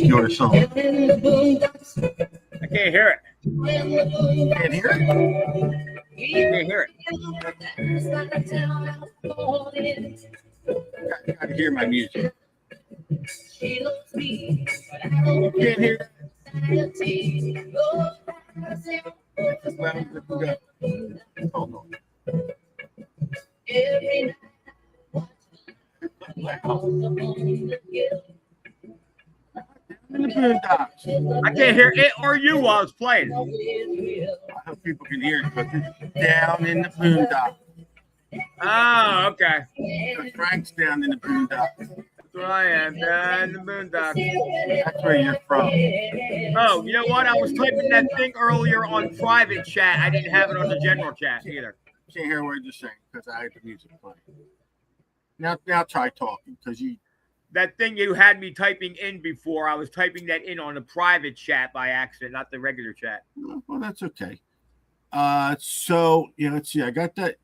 your song. I can't hear it. Can't hear it? I can't hear it. I gotta hear my music. You can't hear it? Hold on. In the boondocks. I can't hear it or you while it's playing. I hope people can hear it because it's down in the boondocks. Oh, okay. So Frank's down in the boondocks. That's where I am, down in the boondocks. That's where you're from. Oh, you know what? I was typing that thing earlier on private chat. I didn't have it on the general chat either. Can't hear what you're saying because I had the music playing. Now try talking because you. That thing you had me typing in before, I was typing that in on the private chat by accident, not the regular chat. Well, that's okay. So yeah, let's see. I got that.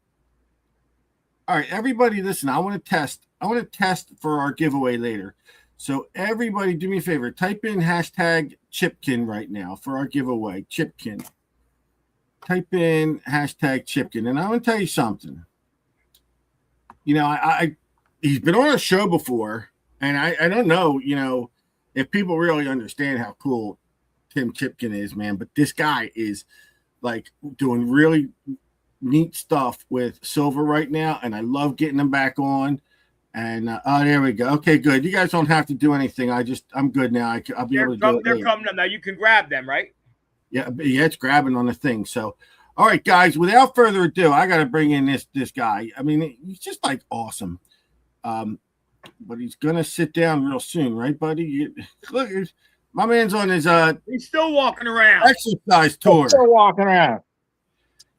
All right, everybody, listen. I want to test. I want to test for our giveaway later. So everybody, do me a favor. Type in hashtag Chipkin right now for our giveaway. Chipkin. Type in hashtag Chipkin, and I want to tell you something. You know, he's been on a show before. And I don't know, you know, if people really understand how cool Tim Chipkin is, man. But this guy is like doing really neat stuff with silver right now. And I love getting him back on. And oh, there we go. Okay, good. You guys don't have to do anything. I'm good now. I'll be able to do it. They're coming up now. You can grab them, right? Yeah, it's grabbing on the thing. So, all right, guys, without further ado, I got to bring in this guy. I mean, he's just like awesome. But he's gonna sit down real soon, right, buddy? Look, my man's on his he's still walking around. Exercise tour. Still walking around.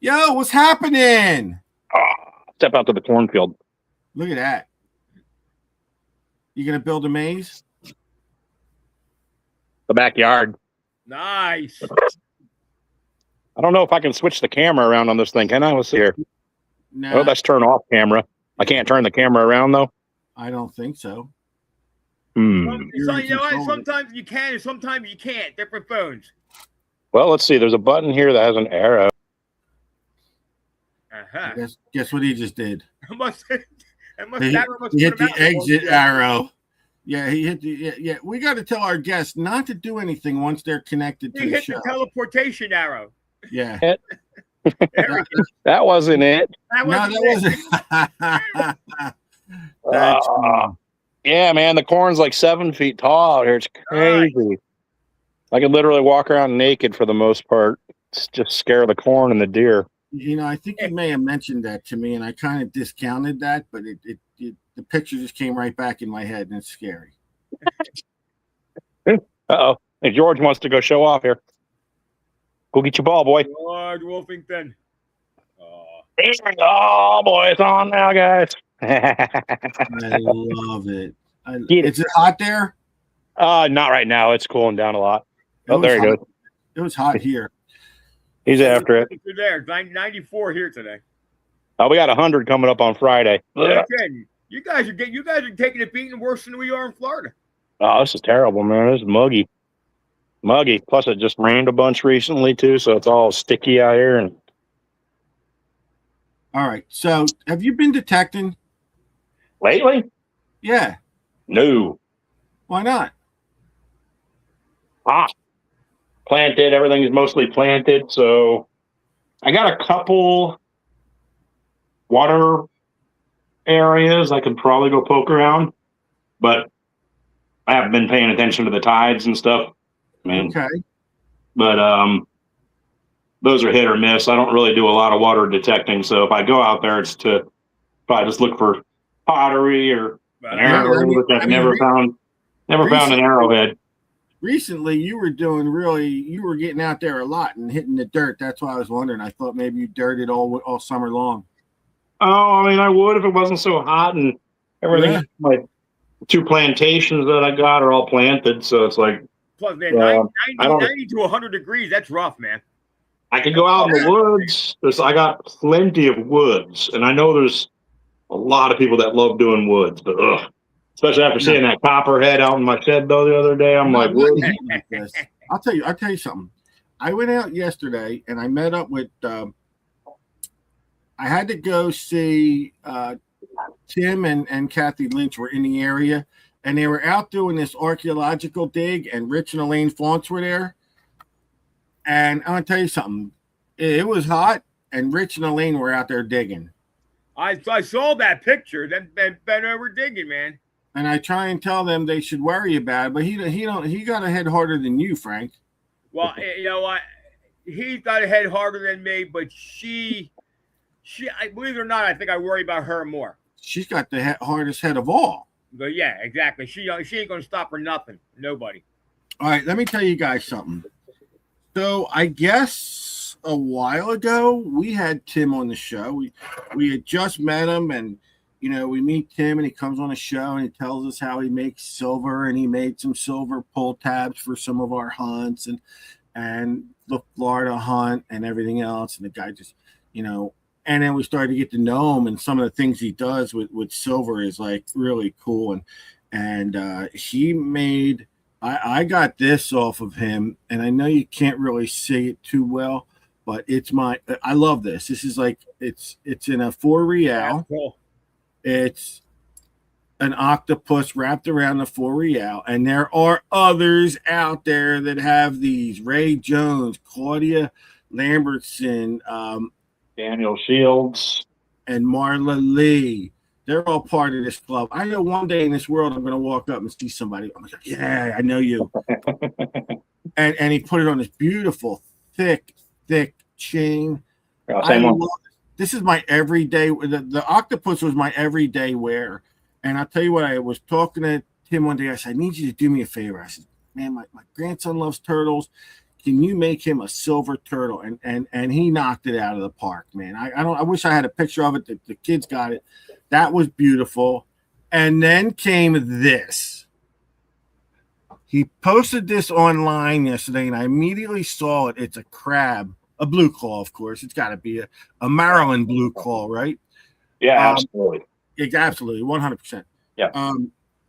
Yo, what's happening? Step out to the cornfield. Look at that. You gonna build a maze? The backyard. Nice. I don't know if I can switch the camera around on this thing. Can I? Let's see here. No, Oh, that's turn off camera. I can't turn the camera around though. I don't think so. So, you know what? Sometimes you can, and sometimes you can't. Different phones. Well, let's see. There's a button here that has an arrow. Guess what he just did? He hit the exit arrow. Yeah, he hit the yeah. We got to tell our guests not to do anything once they're connected to the show. He hit the teleportation arrow. Yeah. That wasn't it. That wasn't. That's cool. Yeah, man, the corn's like 7 feet tall out here. It's crazy. Right. I could literally walk around naked for the most part. It's just scare the corn and the deer. You know, I think you may have mentioned that to me, and I kind of discounted that, but the picture just came right back in my head, and it's scary. Uh-oh. Hey, George wants to go show off here. Go get your ball, boy. George Wolfington. Oh, boy, it's on now, guys. I love it. Is it hot there? Not right now. It's cooling down a lot. Oh, there he goes. It was hot here. He's after it. You're there. 94 here today. Oh, we got 100 coming up on Friday. Yeah. You guys are taking it beating worse than we are in Florida. Oh, this is terrible, man. This is muggy. Plus, it just rained a bunch recently too, so it's all sticky out here. And all right. So, have you been detecting lately? Yeah. No. Why not? Planted. Everything is mostly planted. So I got a couple water areas I could probably go poke around, but I haven't been paying attention to the tides and stuff. Okay. But those are hit or miss. I don't really do a lot of water detecting. So if I go out there, it's to probably just look for pottery or an arrow, which I've never found an arrowhead. Recently, you were getting out there a lot and hitting the dirt. That's why I was wondering. I thought maybe you dirted all summer long. Oh, I mean, I would if it wasn't so hot and everything. Yeah. My 2 plantations that I got are all planted, so it's like. Plus, man, 90 to 100 degrees. That's rough, man. I can go out in the woods. I got plenty of woods, and I know there's a lot of people that love doing woods, but Especially after seeing that copperhead out in my shed though the other day. I'm like, what? I'll tell you something. I went out yesterday and I met up with I had to go see Tim and Kathy Lynch were in the area, and they were out doing this archaeological dig, and Rich and Elaine Fonts were there. And I'm gonna tell you something. It was hot, and Rich and Elaine were out there digging. I saw that picture. Them been over digging, man. And I try and tell them they should worry about it, but he got a head harder than you, Frank. Well, you know what? He's got a head harder than me, but I believe it or not, I think I worry about her more. She's got the hardest head of all. But yeah, exactly. She ain't gonna stop for nothing. Nobody. All right, let me tell you guys something. So I guess a while ago we had Tim on the show. We had just met him, and we meet Tim, and he comes on the show and he tells us how he makes silver, and he made some silver pull tabs for some of our hunts and the Florida hunt and everything else. And the guy just, and then we started to get to know him, and some of the things he does with silver is like really cool. And he made, I got this off of him, and I know you can't really see it too well, but I love this. This is like, it's in a 4 real. Cool. It's an octopus wrapped around the 4 real, and there are others out there that have these. Ray Jones, Claudia Lambertson, Daniel Shields, and Marla Lee. They're all part of this club. I know one day in this world I'm going to walk up and see somebody. I'm like, yeah, I know you. and he put it on this beautiful, thick chain. This is my everyday. The octopus was my everyday wear. And I'll tell you what, I was talking to Tim one day. I said, I need you to do me a favor. I said, man, my grandson loves turtles. Can you make him a silver turtle? And he knocked it out of the park, man. I wish I had a picture of it. The kids got it. That was beautiful. And then came this. He posted this online yesterday, and I immediately saw it. It's a crab, a blue claw, of course. It's got to be a Maryland blue claw, right? Yeah, absolutely. Absolutely, 100%. Yeah.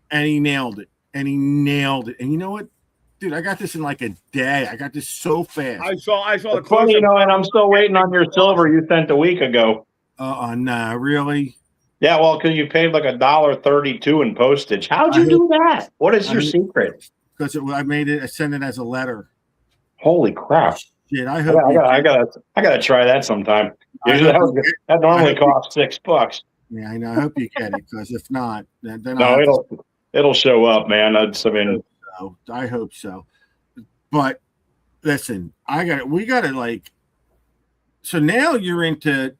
And he nailed it. And you know what? Dude, I got this in like a day. I got this so fast. I saw it's funny, and I'm still waiting on your silver you sent a week ago. Nah, really? Yeah, well, because you paid like $1.32 in postage. How'd you do that? What is your secret? Because I sent it as a letter. Holy crap! Shit, I hope I gotta try that sometime. Usually that normally costs $6. Yeah, I know. I hope you get it, because if not, then no, it'll show up, man. I hope so. But listen, we got to like. So now you're into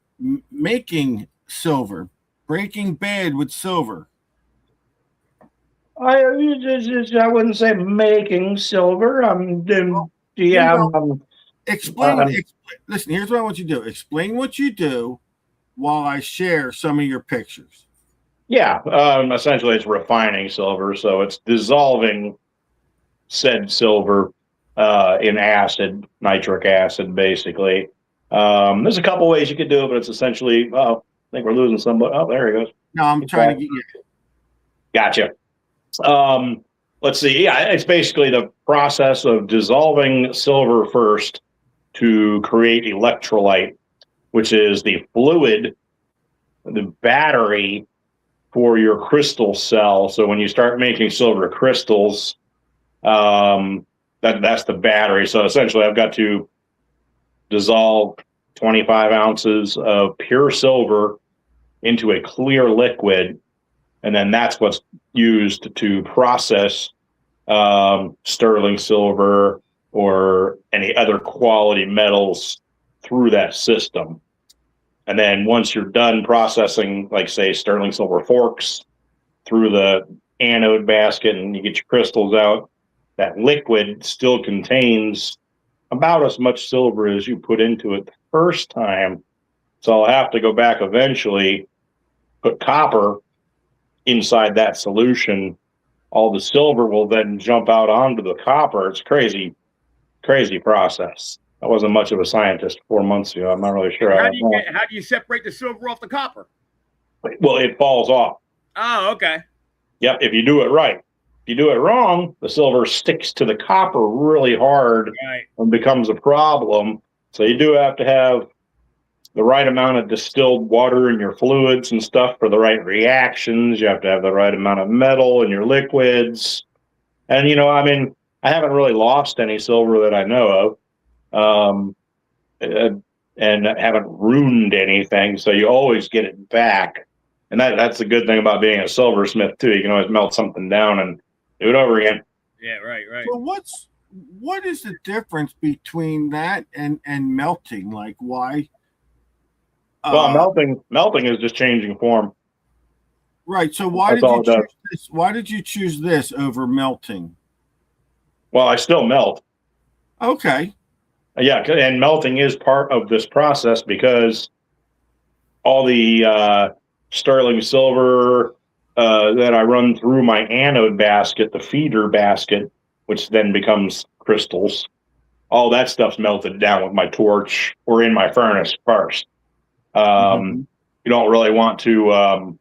making silver, breaking bad with silver. I wouldn't say making silver. Explain. Listen, here's what I want you to do. Explain what you do while I share some of your pictures. Yeah, essentially it's refining silver, so it's dissolving said silver in acid, nitric acid, basically. There's a couple ways you could do it, but it's essentially, I think we're losing somebody. Oh, there he goes. No, I'm trying to get you. Gotcha. Let's see. Yeah, it's basically the process of dissolving silver first to create electrolyte, which is the fluid, the battery for your crystal cell. So when you start making silver crystals, that's the battery. So essentially I've got to dissolve 25 ounces of pure silver into a clear liquid, and then that's what's used to process sterling silver or any other quality metals through that system. And then once you're done processing, like say sterling silver forks through the anode basket and you get your crystals out, that liquid still contains about as much silver as you put into it the first time. So I'll have to go back eventually, put copper inside that solution. All the silver will then jump out onto the copper. It's crazy process. I wasn't much of a scientist 4 months ago. I'm not really sure. How do you separate the silver off the copper? Well, it falls off. Oh, okay. Yep, if you do it right. If you do it wrong, the silver sticks to the copper really hard and becomes a problem. So you do have to have the right amount of distilled water in your fluids and stuff for the right reactions. You have to have the right amount of metal in your liquids. And, I mean, I haven't really lost any silver that I know of, and haven't ruined anything. So you always get it back. And that's the good thing about being a silversmith, too. You can always melt something down and do it over again. Yeah, right. Well, what is the difference between that and melting? Like, why? Well, melting is just changing form. Right. So why did you choose this? Why did you choose this over melting? Well, I still melt. Okay. Yeah, and melting is part of this process because all the sterling silver that I run through my anode basket, the feeder basket, which then becomes crystals, all that stuff's melted down with my torch or in my furnace first. You don't really want to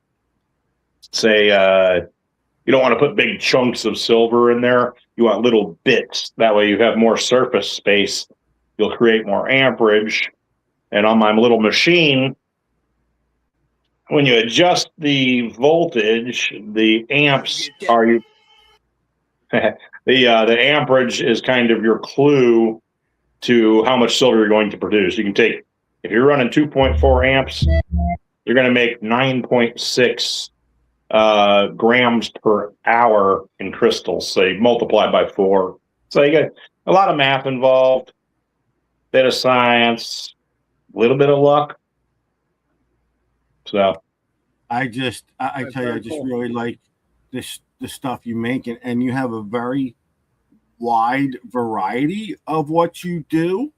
you don't want to put big chunks of silver in there. You want little bits. That way you have more surface space. You'll create more amperage. And on my little machine, when you adjust the voltage, the amps are the amperage is kind of your clue to how much silver you're going to produce. You can take, if you're running 2.4 amps, you're going to make 9.6 grams per hour in crystals. So you multiply by 4. So you get a lot of math involved, bit of science, a little bit of luck. So I tell you, I just really like the stuff you make, and you have a very wide variety of what you do.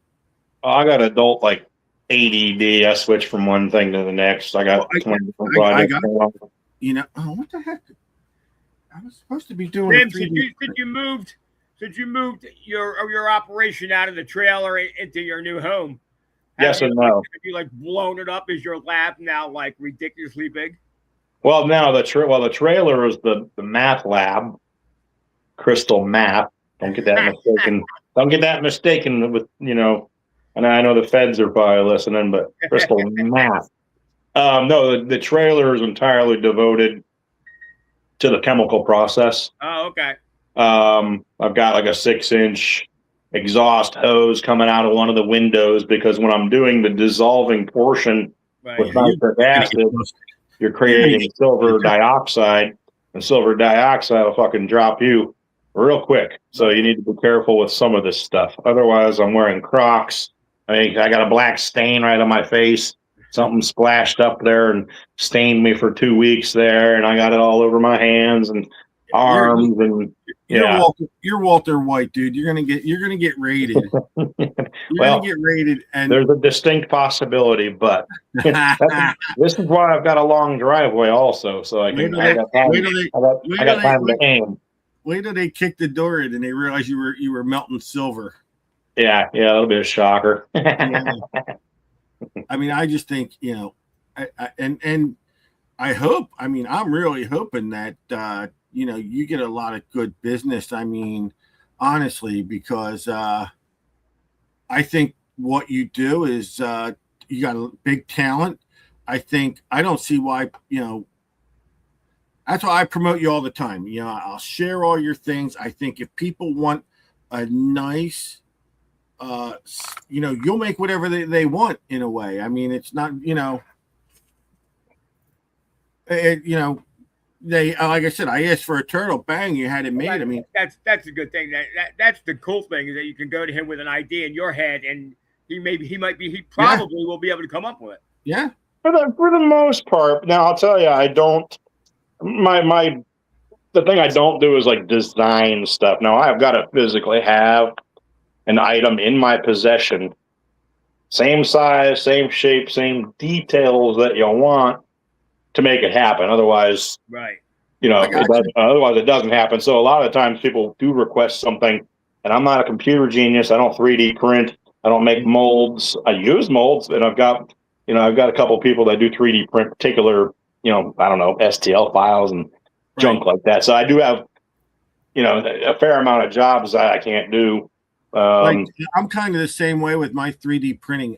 I got adult like ADD. I switch from one thing to the next. I got 20 different projects. What the heck? I was supposed to be doing. Tim, since you moved your operation out of the trailer into your new home. Yes and no. Have you blown it up? Is your lab now ridiculously big? Well, now the trailer is the math lab, crystal math. Don't get that mistaken. Don't get that mistaken with And I know the feds are probably listening, but crystal math. No, the trailer is entirely devoted to the chemical process. Oh, okay. I've got like a 6-inch exhaust hose coming out of one of the windows because when I'm doing the dissolving portion with nitric acid, you're creating silver dioxide, and silver dioxide will fucking drop you real quick. So you need to be careful with some of this stuff. Otherwise, I'm wearing Crocs. I got a black stain right on my face. Something splashed up there and stained me for 2 weeks there, and I got it all over my hands and arms You're Walter White, dude. You're gonna get raided. Gonna get raided, and there's a distinct possibility, but this is why I've got a long driveway also, so I got time to aim. Wait till they kick the door in and they realize you were melting silver. Yeah, that'll be a shocker. I mean, I just think and I hope. I mean, I'm really hoping that you get a lot of good business. I mean, honestly, because I think what you do is you got a big talent. I don't see why, that's why I promote you all the time. I'll share all your things. I think if people want a nice, you'll make whatever they want in a way. I mean, it's not, they, like I said, I asked for a turtle, bang, you had it made. I mean, that's a good thing. That's the cool thing, is that you can go to him with an idea in your head, and he probably will be able to come up with it. Yeah, for the most part. Now I'll tell you, I don't. The thing I don't do is design stuff. Now I've got to physically have an item in my possession, same size, same shape, same details that you want to make it happen. Otherwise, right. Otherwise it doesn't happen. So a lot of times people do request something, and I'm not a computer genius. I don't 3D print. I don't make molds. I use molds, and I've got a couple people that do 3D print particular, STL files and junk like that. So I do have, a fair amount of jobs that I can't do. Like I'm kind of the same way with my 3D printing.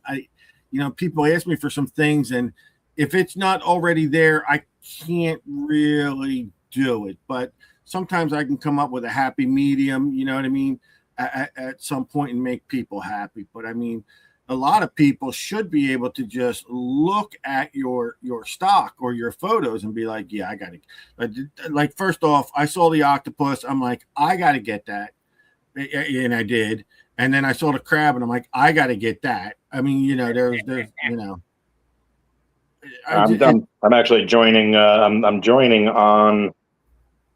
People ask me for some things, and if it's not already there, I can't really do it. But sometimes I can come up with a happy medium, you know what I mean, at some point and make people happy. But I mean, a lot of people should be able to just look at your stock or your photos and be like, yeah, I got it. Like, first off, I saw the octopus. I'm like, I got to get that. And I did. And then I saw the crab and I'm like, I got to get that. I mean, there's I'm actually joining. I'm joining on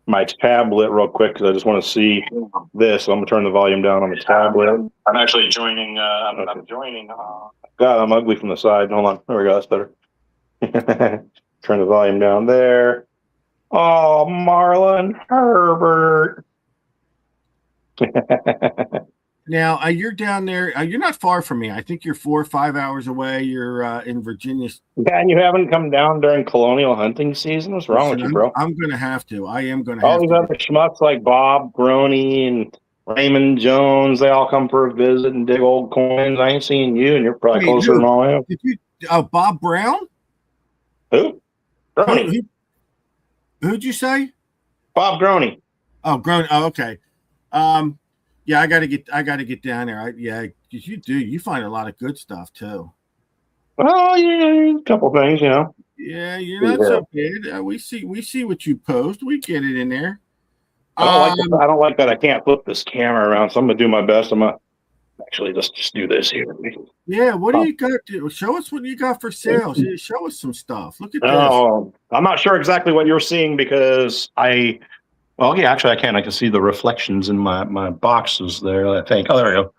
my tablet real quick because I just want to see this. So I'm gonna turn the volume down on the tablet. I'm actually joining. I'm joining. God, I'm ugly from the side. Hold on. There we go. That's better. Turn the volume down there. Oh, Marlon Herbert. Now, you're down there. You're not far from me. I think you're 4 or 5 hours away. You're in Virginia. Yeah, and you haven't come down during colonial hunting season? What's wrong with you, bro? I'm going to have to. I am going to all have these to. other schmucks like Bob Groney and Raymond Jones, they all come for a visit and dig old coins. I ain't seeing you, and you're probably closer than all I am. Did you, Bob Brown? Who? Groney. Who'd you say? Bob Groney. Oh, Groney. Oh, okay. Yeah, I gotta get down there. You find a lot of good stuff too. Well, yeah, a couple things, Yeah, you're not so bad. We see what you post. We get it in there. I don't like that I can't flip this camera around, so I'm gonna do my best. I'm gonna actually just do this here. Yeah, what do you got to show us? What you got for sales? Yeah, show us some stuff. Look at this. Oh, I'm not sure exactly what you're seeing because well, yeah, actually, I can. I can see the reflections in my boxes there, I think. Oh, there we go.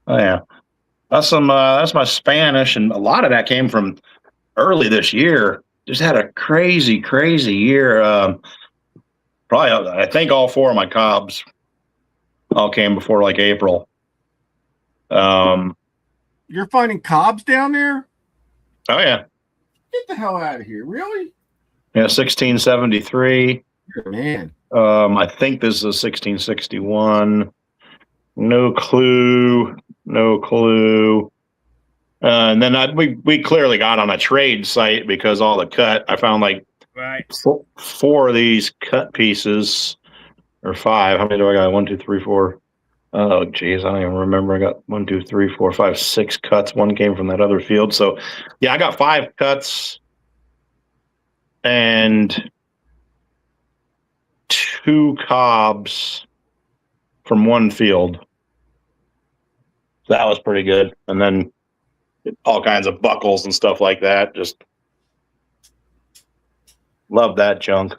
Oh, yeah. That's my Spanish, and a lot of that came from early this year. Just had a crazy, crazy year. Probably, I think all 4 of my cobs all came before like April. You're finding cobs down there? Oh, yeah. Get the hell out of here. Really? Yeah, 1673. Man. I think this is a 1661. No clue. And then we clearly got on a trade site because all the cut. I found like 4 of these cut pieces, or 5. How many do I got? 1, 2, 3, 4. Oh, geez, I don't even remember. I got 1, 2, 3, 4, 5, 6 cuts. One came from that other field. So, yeah, I got 5 cuts and 2 cobs from one field. That was pretty good. And then all kinds of buckles and stuff like that. Just love that junk.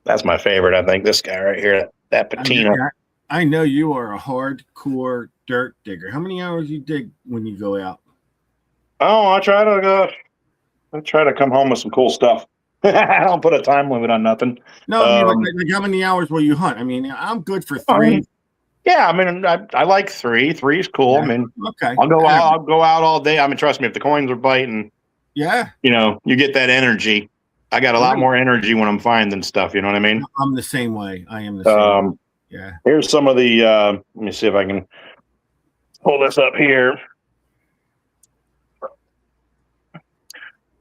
That's my favorite, I think. This guy right here, that patina. I know you are a hardcore dirt digger. How many hours you dig when you go out? Oh, I try to come home with some cool stuff. I don't put a time limit on nothing. No, like how many hours will you hunt? I mean, I'm good for 3. Yeah, I mean, I like 3. 3 is cool. Yeah. I mean, okay. I'll go out all day. I mean, trust me, if the coins are biting, yeah, you get that energy. I got a lot more energy when I'm finding stuff. You know what I mean? I'm the same way. I am the same. Yeah. Here's some of the. Let me see if I can pull this up here.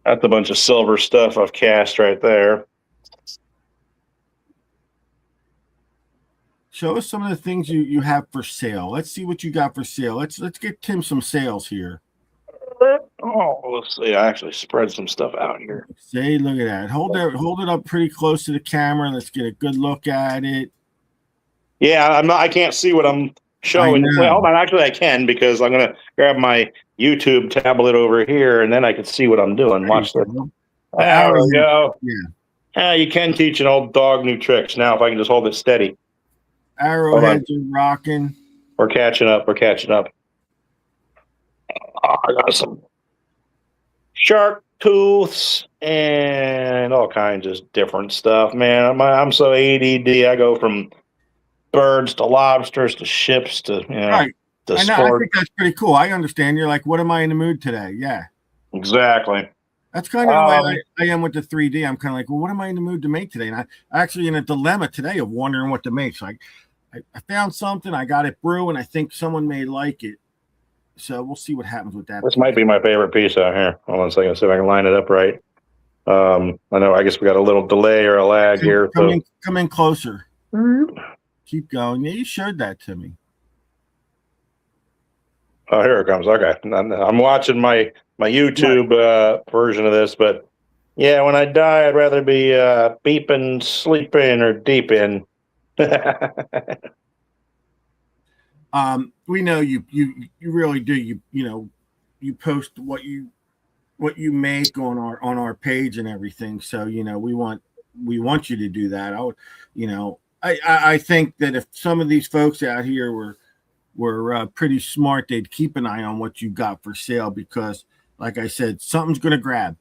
That's a bunch of silver stuff I've cast right there. Show us some of the things you have for sale. Let's see what you got for sale. Let's get Tim some sales here. Oh, let's see. I actually spread some stuff out here. See, look at that. Hold it up pretty close to the camera. Let's get a good look at it. Yeah, I can't see what I'm showing. Well, hold on. Actually, I can because I'm gonna grab my YouTube tablet over here, and then I can see what I'm doing. Watch this. There we go. Yeah, you can teach an old dog new tricks. Now, if I can just hold it steady. Arrowheads are rocking. We're catching up. Oh, I got some shark tooths and all kinds of different stuff, man. I'm so ADD. I go from birds to lobsters to ships to right. to I sport. think that's pretty cool. I understand. You're like, what am I in the mood today? Yeah. Exactly. That's kind of the way I am with the 3D. I'm kind of like, well, what am I in the mood to make today? And I actually in a dilemma today of wondering what to make. So I found something, I got it brewing. I think someone may like it. So we'll see what happens with that. This might be my favorite piece out here. Hold on a second, see if I can line it up right. I know, I guess we got a little delay or a lag here. Come in closer. Keep going. Yeah, you showed that to me. Oh, here it comes. Okay. I'm watching my YouTube version of this, but yeah, when I die, I'd rather be beeping, sleeping, or deep in. We know you really do. You post what you make on our page and everything. So we want you to do that. I think that if some of these folks out here were pretty smart, they'd keep an eye on what you got for sale, because like I said, something's going to grab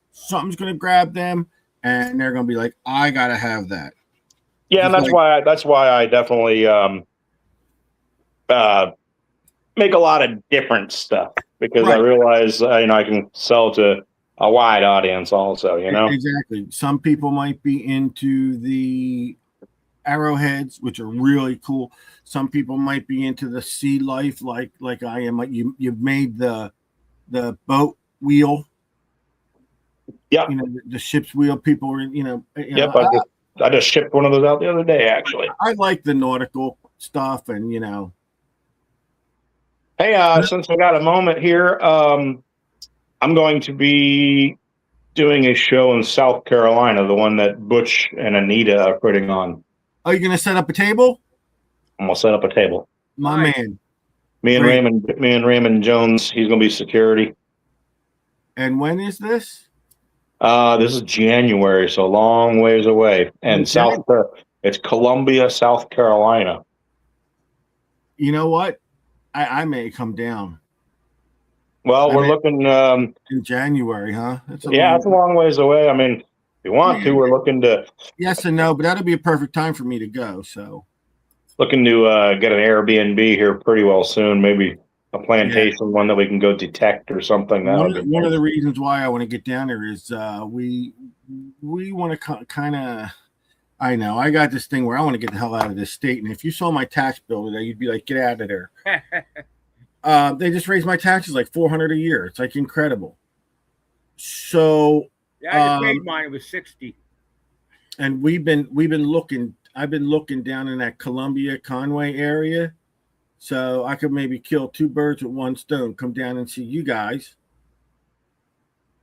them, and they're going to be like, I got to have that. Yeah. And that's why I definitely make a lot of different stuff, because I realize, I can sell to a wide audience also, Exactly. Some people might be into the arrowheads, which are really cool. Some people might be into the sea life, like I am. Like you've made the boat wheel. Yeah. The ship's wheel. People are, Yep. I just shipped one of those out the other day, actually. I like the nautical stuff, and Hey, since we got a moment here, I'm going to be doing a show in South Carolina, the one that Butch and Anita are putting on. Are you going to set up a table? I'm going to set up a table. My man. Me and Raymond Jones, he's going to be security. And when is this? This is January, so a long ways away. And it's Columbia, South Carolina. You know what? I may come down. Well, we're looking in January, huh? It's a long ways away. I mean, if you want to, we're looking to. Yes and no, but that'll be a perfect time for me to go. So, looking to get an Airbnb here pretty well soon. Maybe a plantation one that we can go detect or something. One of the reasons why I want to get down there is we want to kind of. I know I got this thing where I want to get the hell out of this state, and if you saw my tax bill today, you'd be like, "Get out of there." They just raised my taxes like $400 a year. It's like incredible. So I paid mine. It was $60. And we've been looking. I've been looking down in that Columbia Conway area, so I could maybe kill two birds with one stone. Come down and see you guys.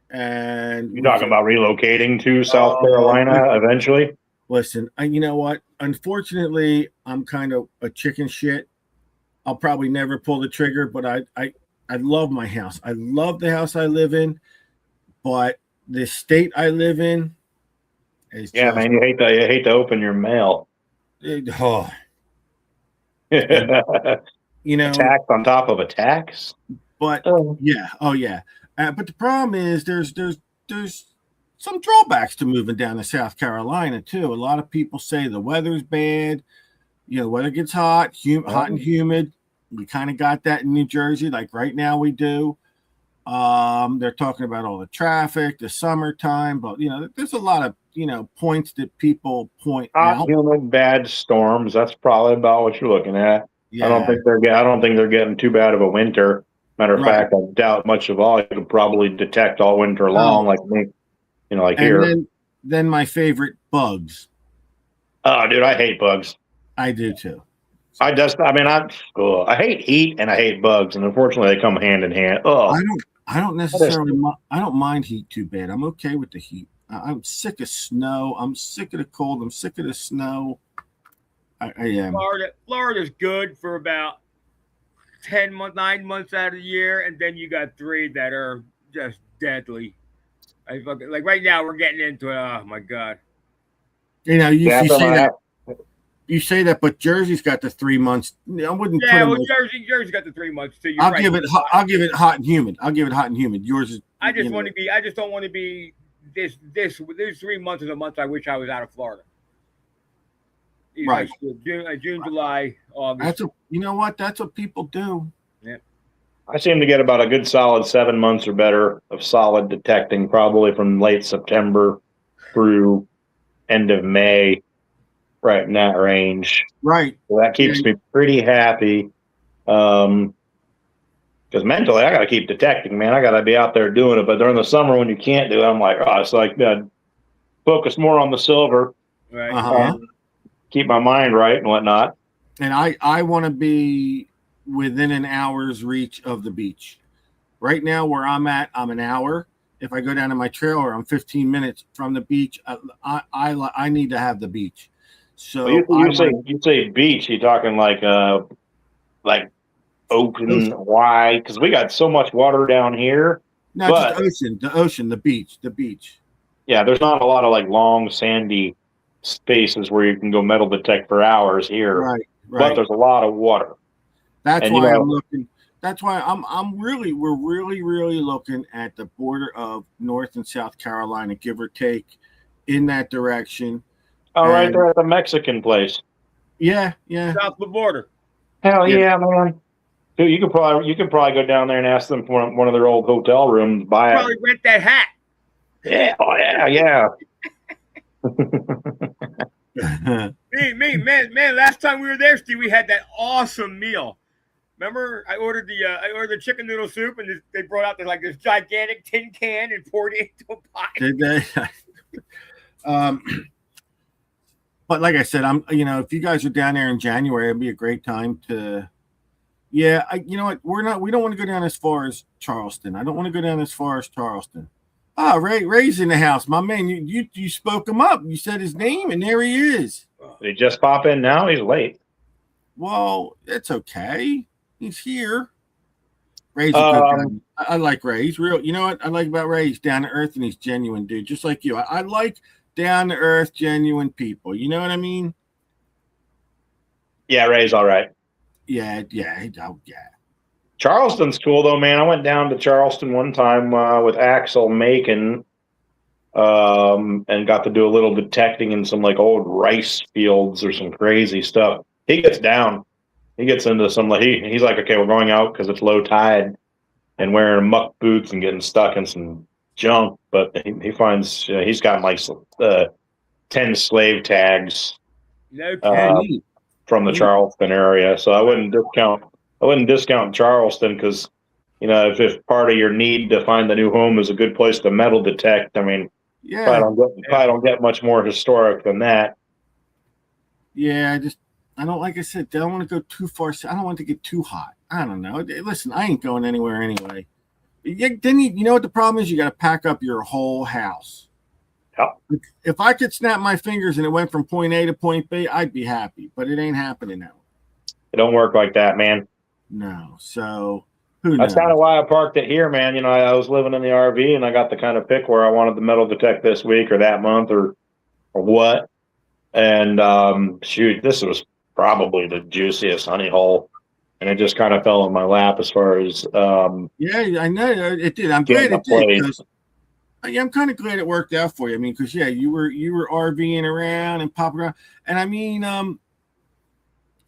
And you're talking about relocating to South Carolina eventually. Listen, you know what? Unfortunately, I'm kind of a chicken shit. I'll probably never pull the trigger, but I love my house. I love the house I live in, but the state I live in is man. You hate to open your mail. Tax on top of a tax. But but the problem is there's some drawbacks to moving down to South Carolina too. A lot of people say the weather's bad. Weather gets hot and humid. We kind of got that in New Jersey, like right now we do. They're talking about all the traffic, the summertime, but there's a lot of points that people point out. Humid, bad storms. That's probably about what you're looking at. Yeah. I don't think they're getting too bad of a winter. Matter of fact, I doubt much of all you could probably detect all winter long, like me. Like and here. Then my favorite, bugs. Oh, dude, I hate bugs. I do too. I hate heat and I hate bugs, and unfortunately, they come hand in hand. Oh, I don't necessarily. I don't mind heat too bad. I'm okay with the heat. I'm sick of snow. I'm sick of the cold. I'm sick of the snow. I am. Florida's good for about 9 months out of the year, and then you got 3 that are just deadly. Like right now, we're getting into it. Oh my god! You say that, but Jersey's got the 3 months. I wouldn't. Jersey's got the 3 months too. I'll give it hot and humid. Yours is. I just don't want to be this. These 3 months is a month I wish I was out of Florida. Right. June, July, August. You know what? That's what people do. Yeah. I seem to get about a good solid 7 months or better of solid detecting, probably from late September through end of May, right in that range. Right. So that keeps me pretty happy. Because mentally, I got to keep detecting, man. I got to be out there doing it. But during the summer, when you can't do it, I'm like, oh, it's like focus more on the silver, Right. and keep my mind right and whatnot. And I want to be within an hour's reach of the beach. Right now, where I'm at, I'm an hour. If I go down to my trailer, I'm 15 minutes from the beach. I need to have the beach. So you say beach. You talking like open wide? Because we got so much water down here. No, just the ocean, the beach. Yeah, there's not a lot of like long sandy spaces where you can go metal detect for hours here. Right. But there's a lot of water. That's why I'm looking. That's why we're really looking at the border of North and South Carolina, give or take, in that direction. Oh, right there at the Mexican place. Yeah. South of the border. Hell yeah, man. Dude, you could probably go down there and ask them for one of their old hotel rooms, buy it. Probably rent that hat. Yeah, oh yeah. Man. Last time we were there, Steve, we had that awesome meal. Remember, I ordered the chicken noodle soup, and they brought out this gigantic tin can and poured it into a pot. Did they? But like I said, if you guys are down there in January, it'd be a great time to. Yeah, you know what? We don't want to go down as far as Charleston. I don't want to go down as far as Charleston. Ah, Ray's in the house, my man. You spoke him up. You said his name, and there he is. Did he just pop in now? He's late. Well, it's okay. He's here. Ray's a good guy. I like Ray. He's real. You know what I like about Ray? He's down to earth and he's genuine, dude. Just like you. I like down to earth, genuine people. You know what I mean? Yeah, Ray's all right. Yeah. Charleston's cool though, man. I went down to Charleston one time with Axel Macon, and got to do a little detecting in some like old rice fields or some crazy stuff. He gets down. He gets into some he's like, okay, we're going out because it's low tide, and wearing muck boots and getting stuck in some junk. But he finds he's got like 10 slave tags from the Charleston area. So I wouldn't discount Charleston because if part of your need to find the new home is a good place to metal detect, I mean, probably don't get much more historic than that. Yeah, I don't, like I said, I don't want to go too far. I don't want to get too hot. I don't know. Listen, I ain't going anywhere anyway. Then you know what the problem is? You got to pack up your whole house. Yep. If I could snap my fingers and it went from point A to point B, I'd be happy. But it ain't happening now. It don't work like that, man. No. So who knows? That's kind of why I parked it here, man. I was living in the RV and I got to kind of pick where I wanted the metal detect this week or that month or what. And this was probably the juiciest honey hole, and it just kind of fell in my lap as far as yeah, I know it did. I'm glad it did. I'm kind of glad it worked out for you. I mean, because you were RVing around and popping around, and I mean,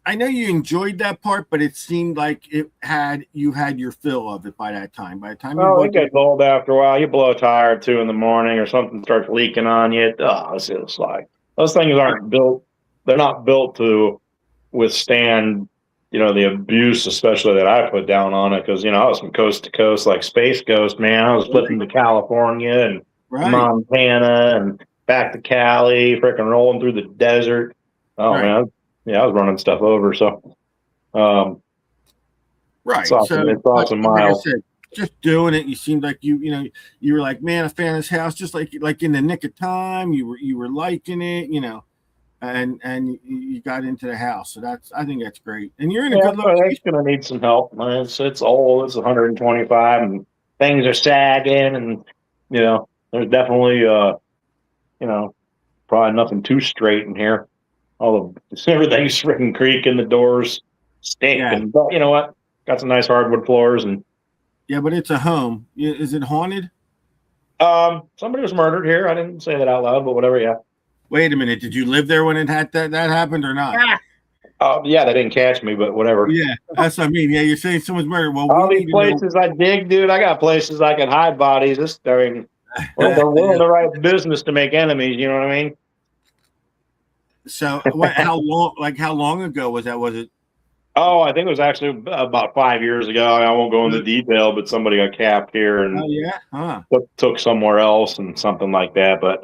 I know you enjoyed that part, but it seemed like you had your fill of it by that time. By the time it gets old after a while. You blow a tire at 2 a.m. or something starts leaking on you. It's like those things aren't built. They're not built to withstand the abuse, especially that I put down on it, because I was from coast to coast like Space Ghost, man. I was flipping to California and Montana and back to Cali, freaking rolling through the desert. Man, I was running stuff over. So it's awesome. It's awesome. Like I said, just doing it, you seemed like you were like, man, a fan of this house, just like in the nick of time. You were liking it, and you got into the house. So I think that's great. And you're in a good location. It's going to need some help. It's old. It's 125 and things are sagging, and there's definitely probably nothing too straight in here. Everything's freaking creaking, the doors stink, but you know what? Got some nice hardwood floors, and but it's a home. Is it haunted? Somebody was murdered here. I didn't say that out loud, but whatever. Yeah. Wait a minute. Did you live there when it had that happened or not? Oh yeah, they didn't catch me, but whatever. Yeah, that's what I mean. Yeah, you're saying someone's murdered. Well, All we these need to know. places I dig, dude. I got places I can hide bodies. We're in the right business to make enemies. You know what I mean? So, what? How long? Like, how long ago was that? Was it? Oh, I think it was actually about 5 years ago. I won't go into detail, but somebody got capped here and Oh yeah, huh? took somewhere else and something like that. But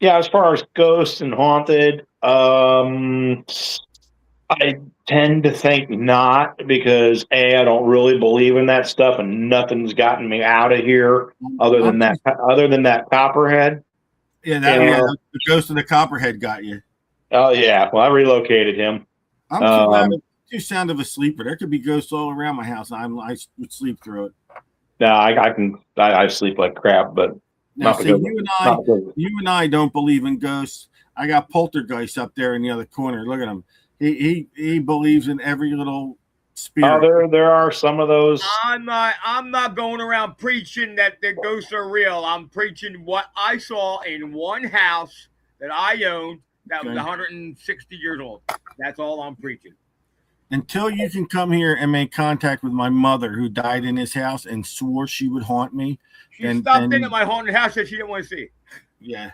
yeah, as far as ghosts and haunted, I tend to think not because I don't really believe in that stuff, and nothing's gotten me out of here other than that copperhead. Yeah, And, the ghost of the copperhead got you. oh yeah, well I relocated him. I'm too loud, too sound of a sleeper. There could be ghosts all around my house. I would sleep through it. No, I sleep like crap, but now see, you and I don't believe in ghosts. I got poltergeist up there in the other corner. Look at him. He believes in every little spirit. Oh, there are some of those. I'm not going around preaching that the ghosts are real. I'm preaching what I saw in one house that I owned that was 160 years old. That's all I'm preaching. Until you can come here and make contact with my mother, who died in this house and swore she would haunt me. She stopped in at my haunted house that she didn't want to see. Yeah.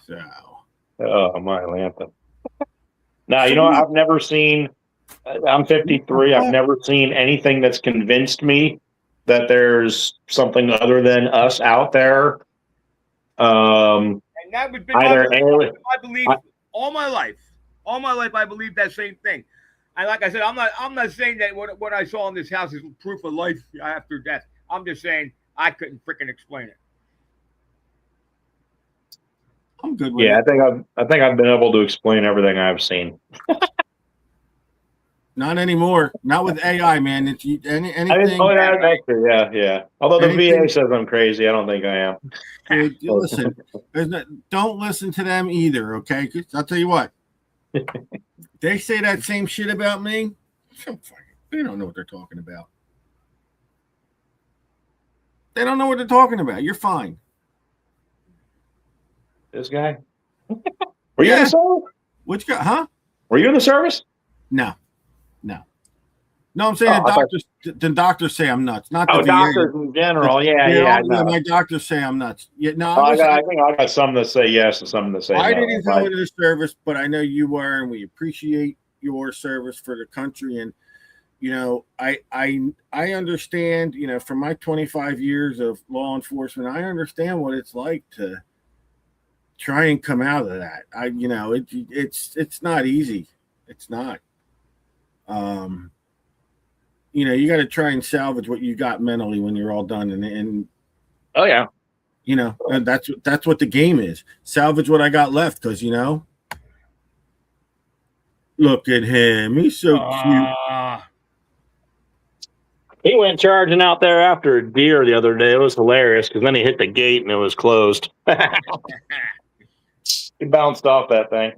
So. Oh my lantern. Now, you know, I've never seen, I'm 53. I've never seen anything that's convinced me that there's something other than us out there. And that would be I believe all my life. All my life, I believe that same thing. And like I said, I'm not saying that what I saw in this house is proof of life after death. I'm just saying I couldn't freaking explain it. I'm good with it. I think I've been able to explain everything I've seen. Not anymore. Not with AI, man. It's anything. That's true. Yeah. Although the VA says I'm crazy, I don't think I am. Dude, listen, don't listen to them either, okay? I'll tell you what. They say that same shit about me. They don't know what they're talking about. They don't know what they're talking about. You're fine. This guy? Were you in the service? Which guy? Huh? Were you in the service? No. I'm saying the doctors say I'm nuts. Not the doctors in general. Yeah. My doctors say I'm nuts. Yeah, no. I think I got some that say yes and some that say no. I didn't go into the service, but I know you were, and we appreciate your service for the country. And you know, I understand. You know, from my 25 years of law enforcement, I understand what it's like to try and come out of that. It's not easy. It's not. You know, you got to try and salvage what you got mentally when you're all done, and oh yeah, you know, and that's what the game is. Salvage what I got left, because you know, look at him, he's so cute. He went charging out there after a deer the other day. It was hilarious because then he hit the gate and it was closed. He bounced off that thing.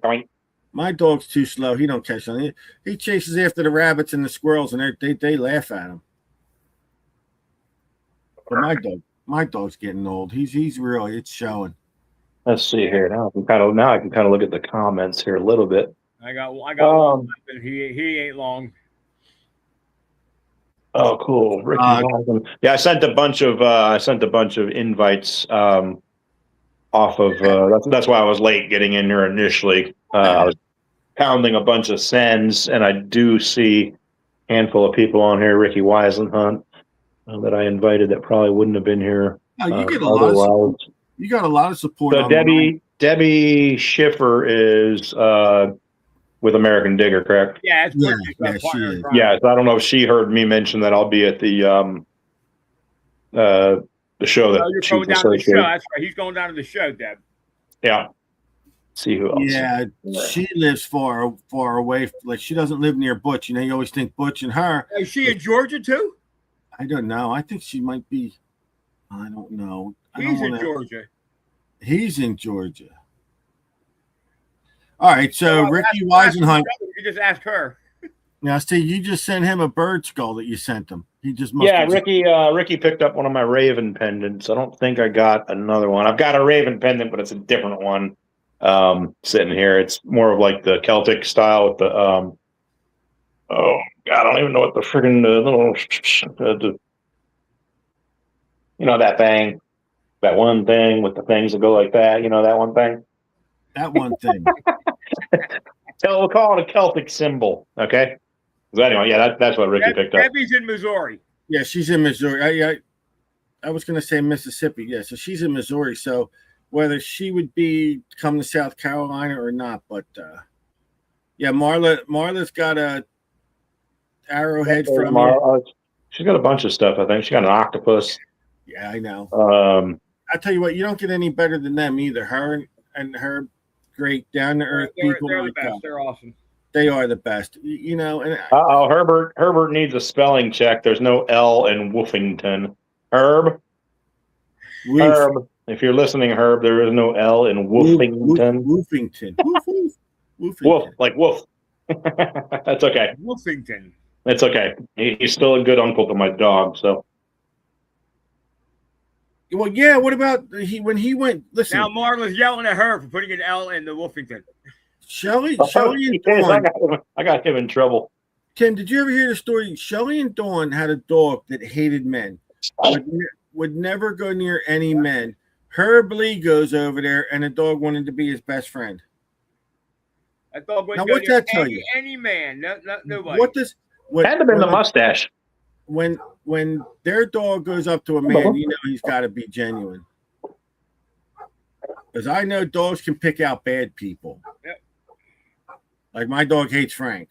My dog's too slow. He don't catch on. He chases after the rabbits and the squirrels, and they laugh at him. But my dog's getting old. He's really, it's showing. Let's see here. Now I can kind of look at the comments here a little bit. I got one. He ain't long. Oh, cool. Ricky yeah, I sent a bunch of invites off of that's why I was late getting in here initially. I was pounding a bunch of sends, and I do see a handful of people on here. Ricky Weisenhunt that I invited that probably wouldn't have been here. You get a lot. You got a lot of support. So Debbie Schiffer is with American Digger, correct? Yeah, she is. Yeah, so I don't know if she heard me mention that I'll be at the show that you're going down to the show. That's right. He's going down to the show, Deb. Yeah. See who else. Yeah, she lives far away. Like, she doesn't live near Butch. You know, you always think Butch and her. Is she in Georgia too? I don't know. I think she might be. I don't know. He's in Georgia. He's in Georgia. All right, so Ricky Weisenhunt. You just ask her. Now, see, you just sent him a bird skull that you sent him. He just Ricky picked up one of my Raven pendants. I don't think I got another one. I've got a Raven pendant, but it's a different one. sitting here. It's more of like the Celtic style with the oh God, I don't even know what the friggin' little that thing, that one thing with the things that go like that. That one thing. That one thing. So we'll call it a Celtic symbol, okay? So anyway, yeah, that's what Ricky picked up. Debbie's in Missouri. Yeah, she's in Missouri. I was going to say Mississippi. Yeah, so she's in Missouri. So whether she would come to South Carolina or not, but yeah, Marla's got a arrowhead from Marla. She's got a bunch of stuff. I think she got an octopus. Yeah, I know. I tell you what, you don't get any better than them either. Her and her great down to earth people. They're the best. They're awesome. They are the best. And Herbert needs a spelling check. There's no L in Woofington. Herb, if you're listening, Herb, there is no L in Woofington. Woofington. Woof, like woof. That's okay. Woofington. It's okay. He's still a good uncle to my dog. So. Well, yeah. What about when he went? Listen. Now Marla's yelling at her for putting an L in the Woofington. Shelly and Dawn. I got him in trouble. Tim, did you ever hear the story? Shelly and Dawn had a dog that hated men. Would never go near any men. Herb Lee goes over there, and the dog wanted to be his best friend. That dog wouldn't now, what's that tell you? Any man, nobody. Had to have been the mustache. When their dog goes up to a man, he's got to be genuine. Because I know dogs can pick out bad people. Yep. Like my dog hates Frank.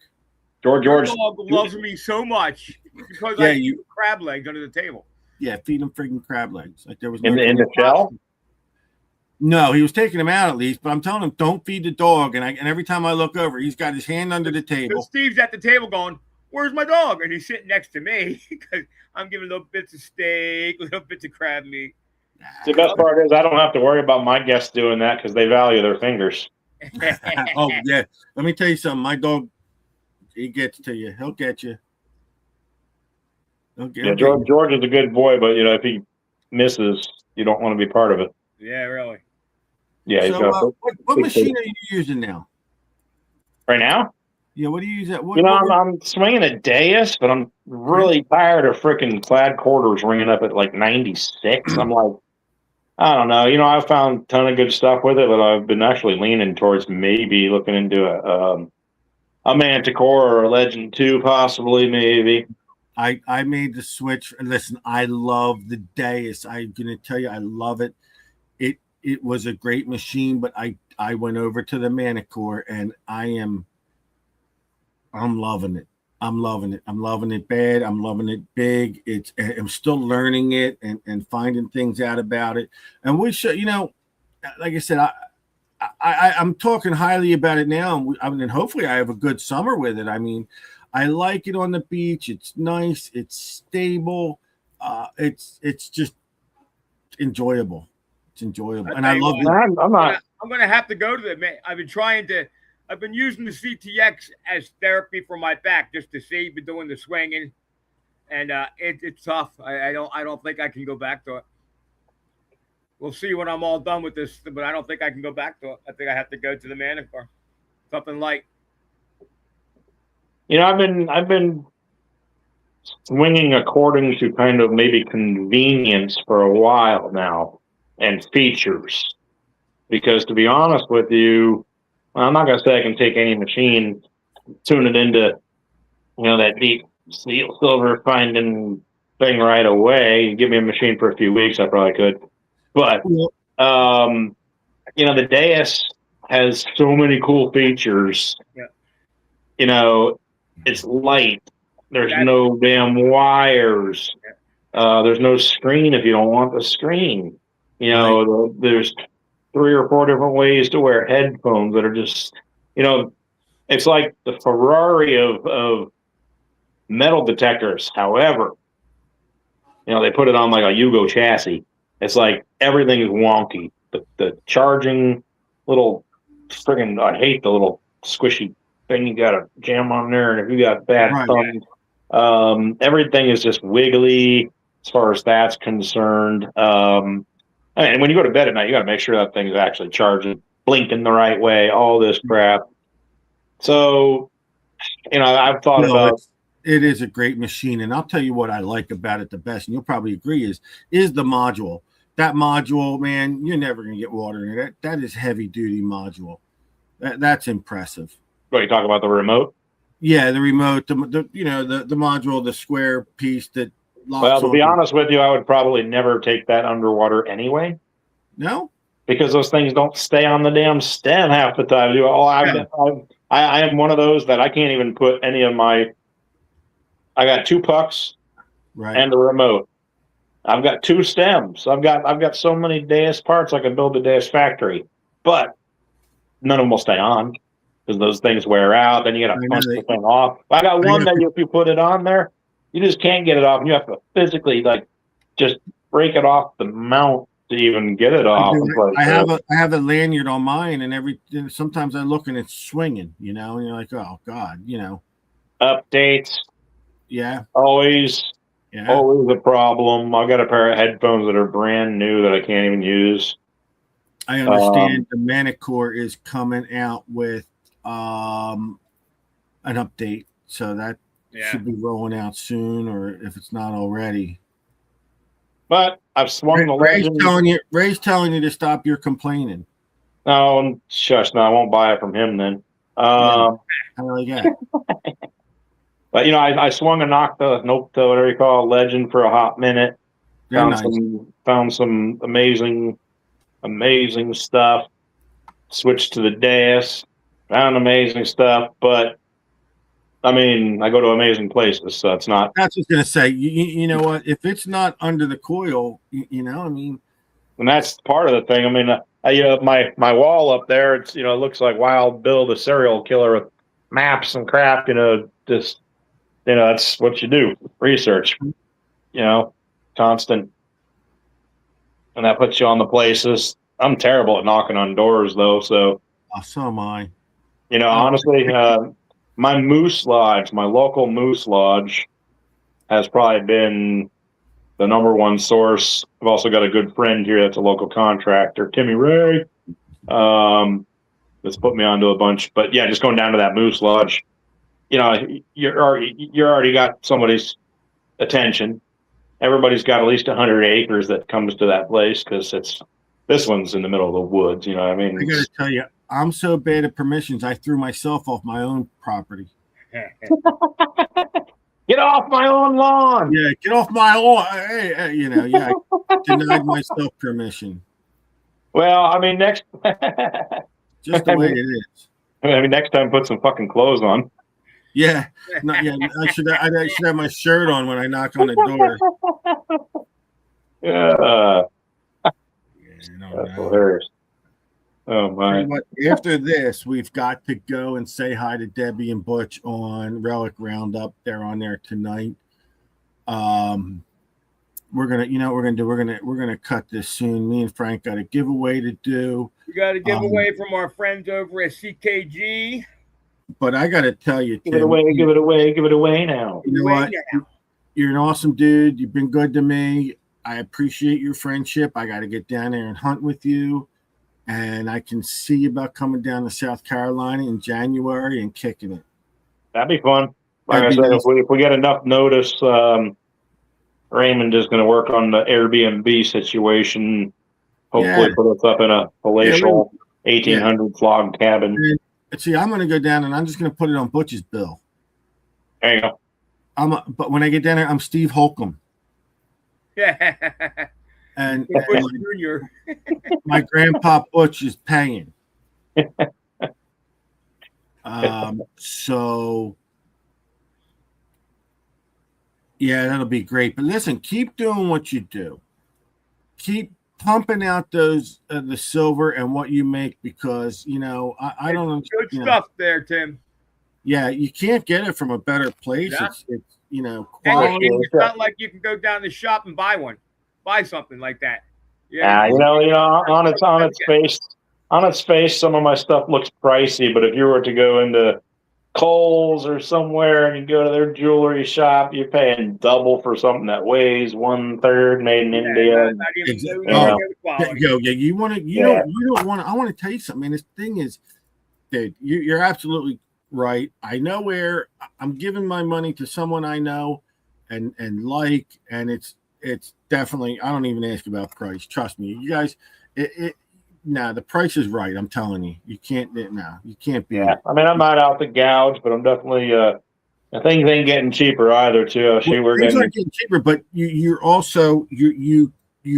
George dog loves me so much because I eat crab legs under the table. Yeah, feed him freaking crab legs. Like there was in the shell. No, he was taking him out at least, but I'm telling him don't feed the dog. And every time I look over, he's got his hand under the table. Steve's at the table going, "Where's my dog?" And he's sitting next to me because I'm giving little bits of steak, little bits of crab meat. The best part is I don't have to worry about my guests doing that because they value their fingers. Oh yeah, let me tell you something. My dog, he gets to you. He'll get you. George is a good boy, but if he misses, you don't want to be part of it. Yeah, really. Yeah. So, what machine are you using now? Right now? Yeah. What do you use? I'm swinging a Deus, but I'm really tired of freaking clad quarters ringing up at like 96. I'm like, I don't know. I've found a ton of good stuff with it, but I've been actually leaning towards maybe looking into a Manticore or a Legend 2, possibly, maybe. I made the switch. Listen, I love the Deus. I'm going to tell you, I love it. It was a great machine, but I went over to the Manticore, and I'm loving it. I'm loving it. I'm loving it bad. I'm loving it big. I'm still learning it and finding things out about it. And we should, like I said, I'm talking highly about it now. And hopefully I have a good summer with it. I mean, I like it on the beach. It's nice. It's stable. It's just enjoyable. It's enjoyable. And I love it. I'm going to have to go to the, I've been using the CTX as therapy for my back just to see, been doing the swinging, and it's tough. I don't think I can go back to it. We'll see when I'm all done with this, but I don't think I can go back to it. I think I have to go to the Manticore, something light. I've been swinging according to kind of maybe convenience for a while now and features, because to be honest with you. Well, I'm not going to say I can take any machine, tune it into, that deep silver finding thing right away. You give me a machine for a few weeks, I probably could. But, the Deus has so many cool features. Yeah. It's light. There's no damn wires. There's no screen if you don't want the screen. There's 3 or 4 different ways to wear headphones that are just, it's like the Ferrari of metal detectors. However, they put it on like a Yugo chassis. It's like everything is wonky. The charging little friggin', I hate the little squishy thing you got to jam on there. And if you got bad thumbs, everything is just wiggly as far as that's concerned. And when you go to bed at night, you got to make sure that thing is actually charging. blinking the right way, all this crap. So, I've thought about. It is a great machine, and I'll tell you what I like about it the best, and you'll probably agree is the module. That module, man, you're never gonna get water in it. That is heavy duty module. That's impressive. What, you talk about the remote? Yeah, the remote, the module, the square piece that locks. Well, to be honest with you, I would probably never take that underwater anyway. No, because those things don't stay on the damn stem half the time. I am one of those that I can't even put any of my. I got 2 pucks, right, and the remote. I've got 2 stems. I've got so many Deus parts I can build a Deus factory, but none of them will stay on because those things wear out. Then you got to punch the thing off. I got one that if you put it on there, you just can't get it off, and you have to physically just break it off the mount to even get it off. I have a lanyard on mine, and sometimes I look and it's swinging, and you're like, oh God, Updates. Yeah. Always a problem. I've got a pair of headphones that are brand new that I can't even use. I understand the Manicore is coming out with an update, so that should be rolling out soon, or if it's not already. But I've swung the Legend. Ray's telling you to stop your complaining. No, shush! No, I won't buy it from him then. But I swung a Nocta, whatever you call it, Legend for a hot minute. Found some amazing stuff. Switched to the Deus, found amazing stuff. But I go to amazing places, so it's not. That's what I was gonna say. You know what? If it's not under the coil, and that's part of the thing. My wall up there, it looks like Wild Bill the serial killer with maps and crap. That's what you do. Research, constant. And that puts you on the places. I'm terrible at knocking on doors, though. So am I. Honestly, my Moose Lodge, my local Moose Lodge, has probably been the #1 source. I've also got a good friend here that's a local contractor, Timmy Ray, that's put me onto a bunch. But yeah, just going down to that Moose Lodge. You're already got somebody's attention. Everybody's got at least 100 acres that comes to that place because this one's in the middle of the woods. I gotta tell you, I'm so bad at permissions. I threw myself off my own property. Get off my own lawn. Yeah, get off my lawn. Hey, I denied myself permission. Well, next. Just the way it is. Next time, put some fucking clothes on. Yeah, I should have my shirt on when I knock on the door. That's hilarious. Oh my! After this, we've got to go and say hi to Debbie and Butch on Relic Roundup. They're on there tonight. We're gonna cut this soon. Me and Frank got a giveaway to do. We got a giveaway from our friends over at CKG. But I got to tell you, Tim, give it away now. You know what? You're an awesome dude. You've been good to me. I appreciate your friendship. I got to get down there and hunt with you. And I can see about coming down to South Carolina in January and kicking it. That'd be fun. Like I said, nice. if we get enough notice, Raymond is going to work on the Airbnb situation. Hopefully put us up in a palatial 1800s log cabin. And see, I'm going to go down and I'm just going to put it on Butch's bill. There you go. But when I get down there, I'm Steve Holcomb. Yeah. And my grandpa Butch is paying. So yeah, that'll be great. But listen, keep doing what you do. Keep pumping out those the silver and what you make, because I don't know. Good stuff there, Tim. Yeah, you can't get it from a better place. Yeah. It's quality. It's not like you can go down the shop and buy something like that. Yeah, on its face, some of my stuff looks pricey. But if you were to go into Kohl's or somewhere, and you go to their jewelry shop, you're paying double for something that weighs 1/3, made in India. Not even, Exactly. no Oh, quality. yeah. You want to, you don't want to. I want to tell you something, man. This thing is, dude, you're absolutely right. I know where I'm giving my money to someone I know and like, and it's definitely. I don't even ask about price. Trust me, you guys. The price is right. I'm telling you, you can't. No, you can't be. Yeah, I mean, I'm not out to gouge, but I'm definitely. Things ain't getting cheaper either, too. We're Things getting aren't getting cheaper, but you're also you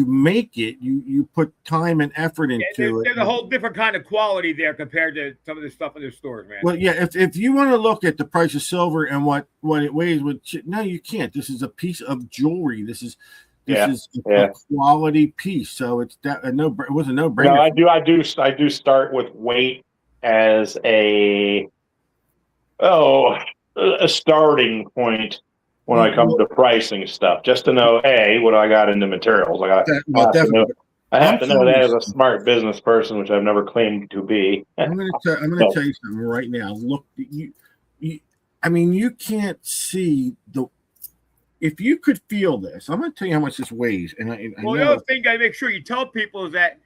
make it. You put time and effort into it. There's a whole different kind of quality there compared to some of the stuff in the stores, man. Well, yeah. If you want to look at the price of silver and what it weighs, no, you can't. This is a piece of jewelry. This is a quality piece. So it's that it was a no brainer. No, I do start with weight as a starting point when I come to pricing stuff, just to know, hey, what do I got into materials? I have to know that as a smart business person, which I've never claimed to be. I'm going to tell you something right now. Look, I mean, you can't see if you could feel this. I'm going to tell you how much this weighs. And I the other thing I make sure you tell people is that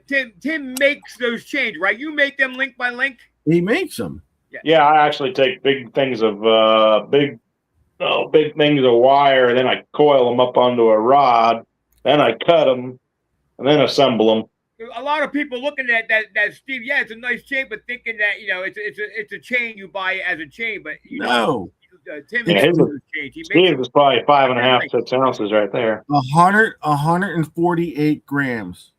Tim makes those change, right? You make them link by link. He makes them. Yeah, I actually take big things of big things of wire, and then I coil them up onto a rod, then I cut them, and then assemble them. A lot of people looking at that Steve, yeah, it's a nice chain, but thinking that it's a chain you buy as a chain, but Tim his was probably 5.5, 6 ounces right there. 148 grams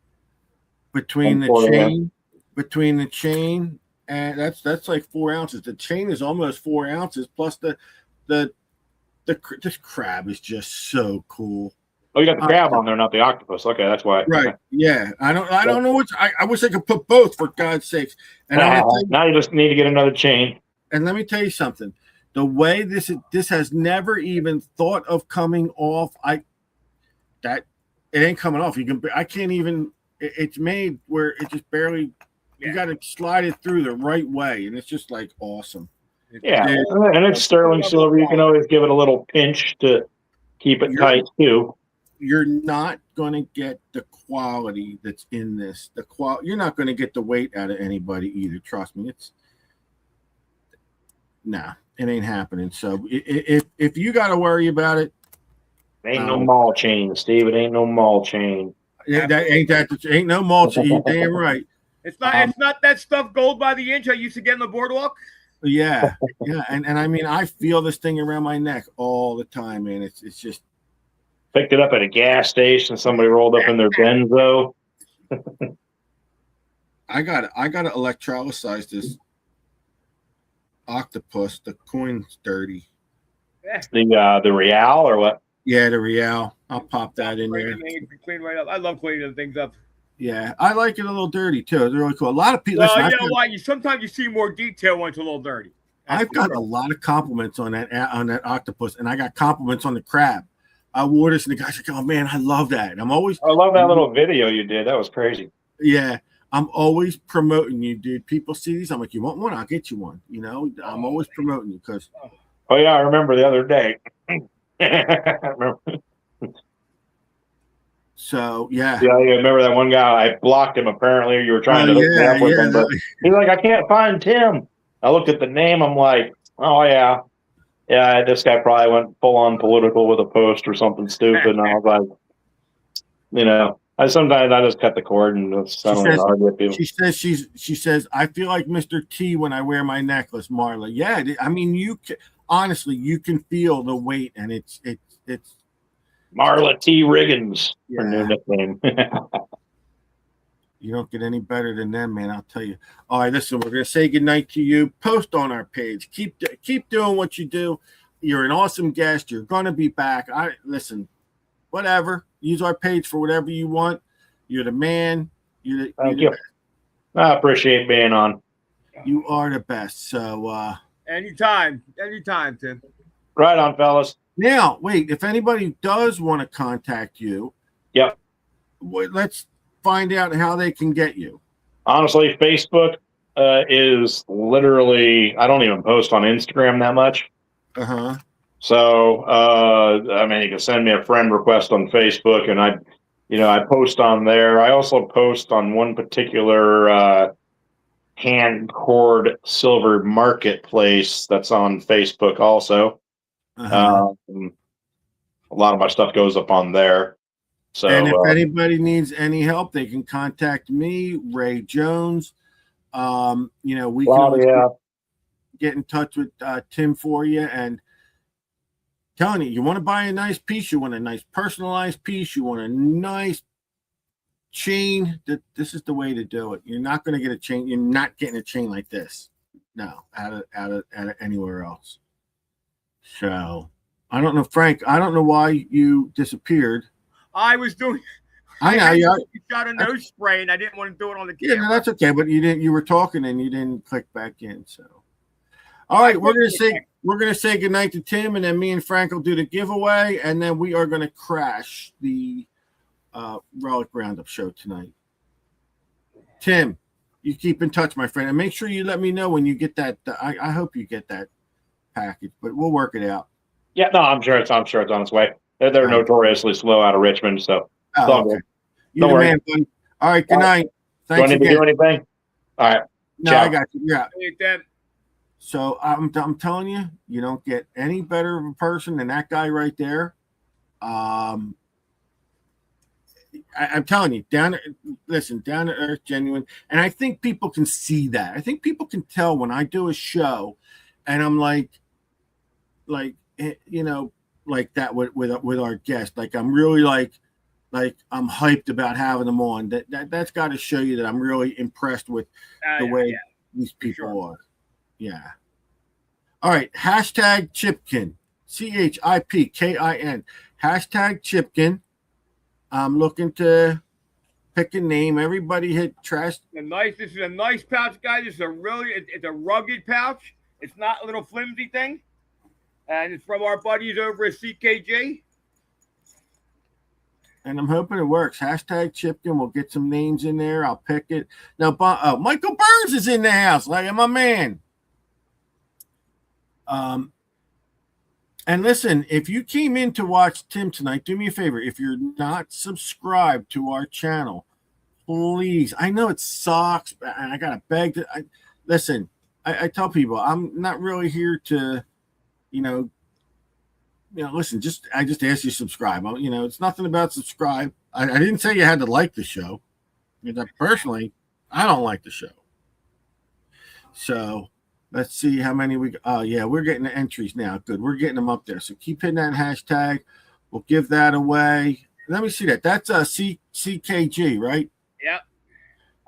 between the chain. And that's like 4 ounces. The chain is almost 4 ounces. Plus this crab is just so cool. Oh, you got the crab on there, not the octopus. Okay, that's why. Right? Okay. Yeah. I don't know which. I wish I could put both, for God's sakes. And now you just need to get another chain. And let me tell you something. The way this has never even thought of coming off. It ain't coming off. I can't even. It's made where it just barely. You got to slide it through the right way, and it's just like awesome. Yeah, and it's sterling silver. You can always give it a little pinch to keep it tight too. You're not going to get the quality that's in this. You're not going to get the weight out of anybody either. Trust me, it ain't happening. So if you got to worry about it, ain't no mall chain, Steve. It ain't no mall chain. Ain't no mall chain. You're damn right. It's not that stuff gold by the inch I used to get on the boardwalk. Yeah, and I mean, I feel this thing around my neck all the time, man. It's just picked it up at a gas station. Somebody rolled up in their benzo. I got to electrolyze this octopus. The coin's dirty. The real or what? Yeah, the real. I'll pop that in there. Clean right up. I love cleaning things up. Yeah, I like it a little dirty too. It's really cool. A lot of people. Well, you know what? Sometimes you see more detail when it's a little dirty. I've got a lot of compliments on that octopus, and I got compliments on the crab. I wore this, and the guy's like, "Oh man, I love that." And I love that little video you did. That was crazy. Yeah, I'm always promoting you, dude. People see these. I'm like, "You want one? I'll get you one." You know, I'm always promoting you because. Oh yeah, I remember the other day. So yeah, I remember that one guy. I blocked him. Apparently, you were trying to hook me up with him, but he's like, "I can't find Tim." I looked at the name. I'm like, "Oh yeah, this guy probably went full on political with a post or something stupid." And I was like, sometimes I just cut the cord and just argue with people. She says, "I feel like Mr. T when I wear my necklace, Marla." Yeah, I mean, honestly, you can feel the weight, and it's. Marla T. Riggins, her new nickname. You don't get any better than them, man. I'll tell you. All right, listen, we're gonna say goodnight to you. Post on our page. Keep doing what you do. You're an awesome guest. You're gonna be back. Listen, whatever. Use our page for whatever you want. You're the man. Thank you. I appreciate being on. You are the best. So anytime, Tim. Right on, fellas. Now, wait, if anybody does want to contact you, yep. Let's find out how they can get you. Honestly, Facebook, is literally, I don't even post on Instagram that much. Uh-huh. So, I mean, you can send me a friend request on Facebook, and I post on there. I also post on one particular hand cord silver marketplace that's on Facebook also. Uh-huh. A lot of my stuff goes up on there. So, and if anybody needs any help, they can contact me, Ray Jones. We can always get in touch with Tim for you. And telling you want to buy a nice piece, you want a nice personalized piece, you want a nice chain. This is the way to do it. You're not going to get a chain. You're not getting a chain like this. No, out of anywhere else. So I don't know, Frank. I don't know why you disappeared. I was doing. I know you got a nose spray, and I didn't want to do it on the camera. Yeah, no, that's okay. But you didn't. You were talking, and you didn't click back in. So, all right, we're gonna say goodnight to Tim, and then me and Frank will do the giveaway, and then we are gonna crash the Relic Roundup show tonight. Tim, you keep in touch, my friend, and make sure you let me know when you get that. I hope you get that package, but we'll work it out. Yeah, no, I'm sure it's on its way. They're notoriously slow out of Richmond, so okay. You're the man, buddy. All right, good night. Thanks again. Do anything? All right. No, ciao. I got you. Yeah. Hey, so I'm telling you, you don't get any better of a person than that guy right there. I'm telling you, down to earth, genuine, and I think people can see that. I think people can tell when I do a show, and I'm like that with our guest. Like I'm really like I'm hyped about having them on. That's got to show you that I'm really impressed with the way these people are. Yeah. All right. Hashtag Chipkin. CHIPKIN. Hashtag Chipkin. I'm looking to pick a name. Everybody hit trash. This is a nice pouch, guys. It's a rugged pouch. It's not a little flimsy thing. And it's from our buddies over at CKG. And I'm hoping it works. Hashtag Chipkin. We'll get some names in there. I'll pick it. Now, Michael Burns is in the house. Like, my man. And listen, if you came in to watch Tim tonight, do me a favor. If you're not subscribed to our channel, please. I know it sucks, and I got to beg to. Listen, I tell people I'm not really here to, listen, I just ask you to subscribe. It's nothing about subscribe. I didn't say you had to like the show. Personally, I don't like the show. So let's see how many we're getting the entries now. Good. We're getting them up there. So keep hitting that hashtag. We'll give that away. Let me see that. That's CKG, right? Yep.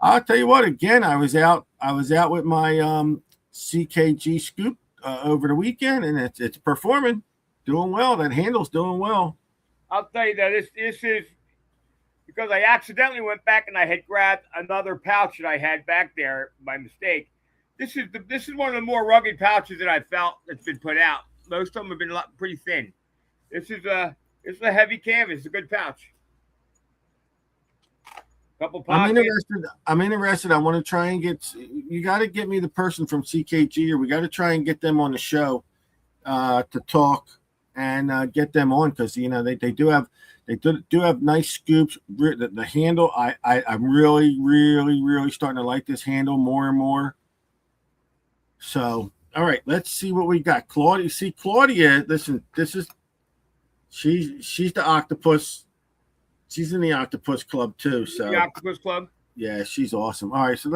I'll tell you what, again, I was out with my CKG scoop over the weekend, and it's performing. Doing well. That handle's doing well. I'll tell you that this is because I accidentally went back and I had grabbed another pouch that I had back there by mistake. This is one of the more rugged pouches that I've felt that's been put out. Most of them have been pretty thin. This is a heavy canvas. It's a good pouch. Couple pockets. I'm interested. I want to try and you got to get me the person from CKG, or we got to try and get them on the show to talk and get them on, because they do have nice scoops. The handle, I'm really, really, really starting to like this handle more and more. So, all right, let's see what we got. Claudia, listen, she's the octopus. She's in the octopus club too. So the octopus club. Yeah, she's awesome. All right, so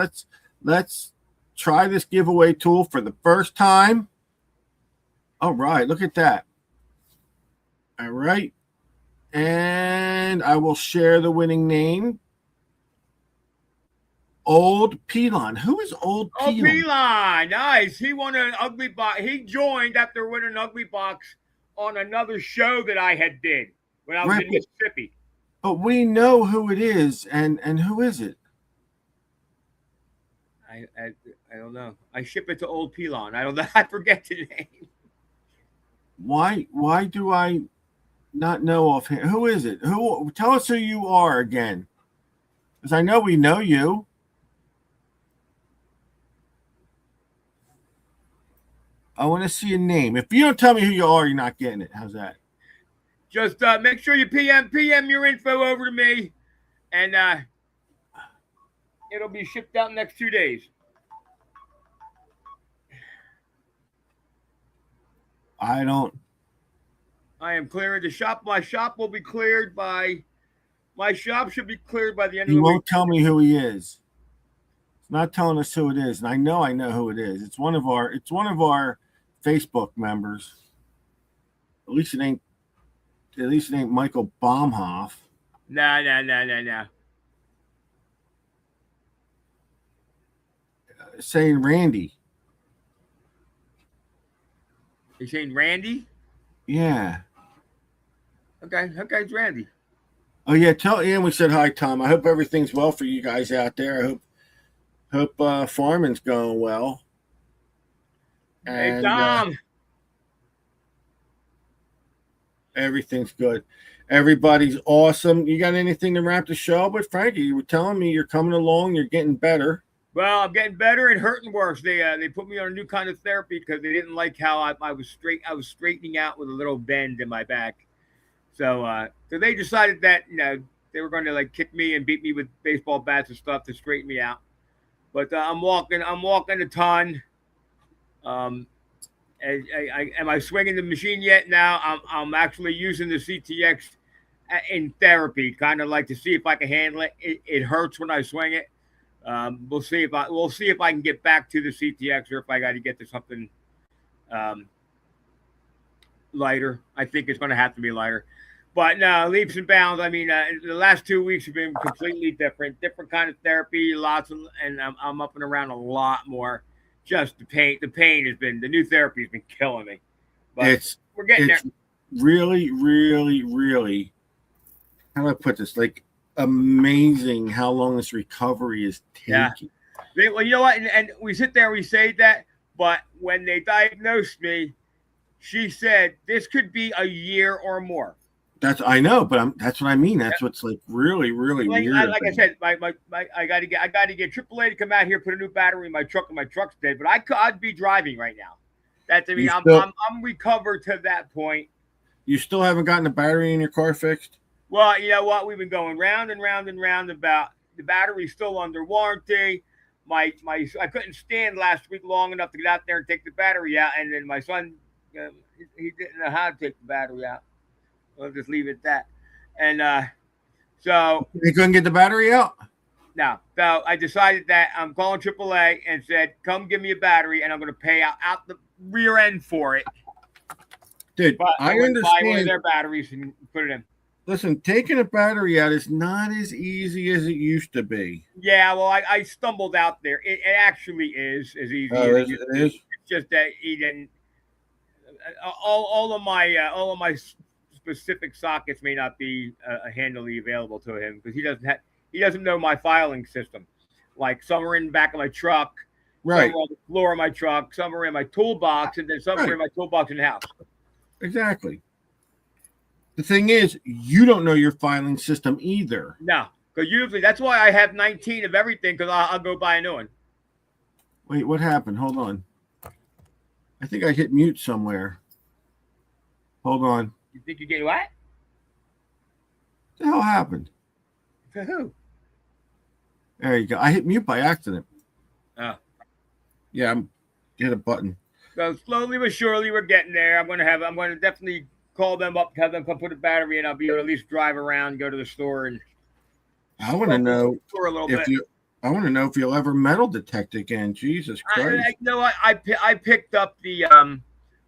let's try this giveaway tool for the first time. All right, look at that. All right, and I will share the winning name. Old Pelon. Who is Old Pelon? Old Pelon, nice. He won an ugly box. He joined after winning an ugly box on another show that I had did when I was in Mississippi. But we know who it is, and who is it? I don't know. I ship it to Old Pelon. I don't know. I forget the name. Why do I not know of him? Who is it? Tell us who you are again, because I know we know you. I want to see a name. If you don't tell me who you are, you're not getting it. How's that? Just make sure you PM your info over to me, and it'll be shipped out in the next 2 days. I am clearing the shop. My shop will be cleared by. My shop should be cleared by the end of He the week. won't tell me who he is. He's not telling us who it is, and I know who it is. It's one of our Facebook members. At least it ain't Michael Baumhoff. No. Saying Randy. You saying Randy? Yeah. Okay, it's Randy. Oh yeah, tell Ian we said hi, Tom. I hope everything's well for you guys out there. I hope farming's going well. Hey Tom. Everything's good. Everybody's awesome. You got anything to wrap the show with, Frankie? You were telling me you're coming along. You're getting better. Well, I'm getting better and hurting worse. They put me on a new kind of therapy because they didn't like how I was straight. I was straightening out with a little bend in my back. So they decided that they were going to like kick me and beat me with baseball bats and stuff to straighten me out. But I'm walking a ton. Am I swinging the machine yet? Now I'm actually using the CTX in therapy, kind of like to see if I can handle it. It hurts when I swing it. We'll see if I can get back to the CTX or if I got to get to something lighter. I think it's going to have to be lighter. But no, leaps and bounds. I mean, the last 2 weeks have been completely different kind of therapy, and I'm up and around a lot more. Just the pain has been, the new therapy has been killing me. But we're getting there. Really, really, really, how do I put this? Like, amazing how long this recovery is taking. Yeah. Well, you know what? And we sit there and we say that, but when they diagnosed me, she said this could be a year or more. I know, but that's what I mean. That's what's like really, really weird. Like I said, I got to get AAA to come out here, put a new battery in my truck, and my truck's dead. But I'd be driving right now. I'm recovered to that point. You still haven't gotten the battery in your car fixed? Well, you know what? We've been going round and round and round about the battery's still under warranty. I couldn't stand last week long enough to get out there and take the battery out, and then my son he didn't know how to take the battery out. We'll just leave it at that. And so they couldn't get the battery out? No. So I decided that I'm calling AAA and said, come give me a battery, and I'm going to pay out the rear end for it. Dude, but I understand. Buy one of their batteries and put it in. Listen, taking a battery out is not as easy as it used to be. Yeah, well, I stumbled out there. It actually is as easy as it used to be. It's just that he didn't. All of my specific sockets may not be handily available to him because he doesn't know my filing system. Like some are in the back of my truck, right? Some are on the floor of my truck, some are in my toolbox, and then some are in my toolbox in the house. Exactly. The thing is, you don't know your filing system either. No, because usually that's why I have 19 of everything because I'll go buy a new one. Wait, what happened? Hold on. I think I hit mute somewhere. Hold on. You think you get what? What the hell happened? To who? There you go. I hit mute by accident. Oh. Yeah, I'm hit a button. So slowly but surely we're getting there. I'm gonna definitely call them up, have them come put a battery in. I'll be able to at least drive around, go to the store, and I want to know a little bit. I want to know if you'll ever metal detect again. Jesus Christ! You know what? I picked up the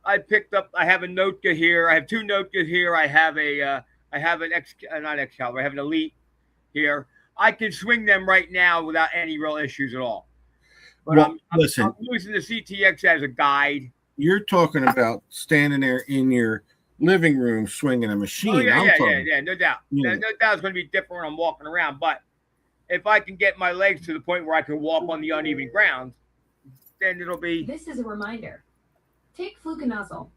I have a Notka here. I have two Notkas here. I have an not Excalibur. I have an Elite here. I can swing them right now without any real issues at all. But well, I'm using the CTX as a guide. You're talking about standing there in your living room swinging a machine. Oh, yeah, no doubt. No doubt it's going to be different when I'm walking around. But if I can get my legs to the point where I can walk on the uneven ground, then it'll be. This is a reminder. Take fluconazole.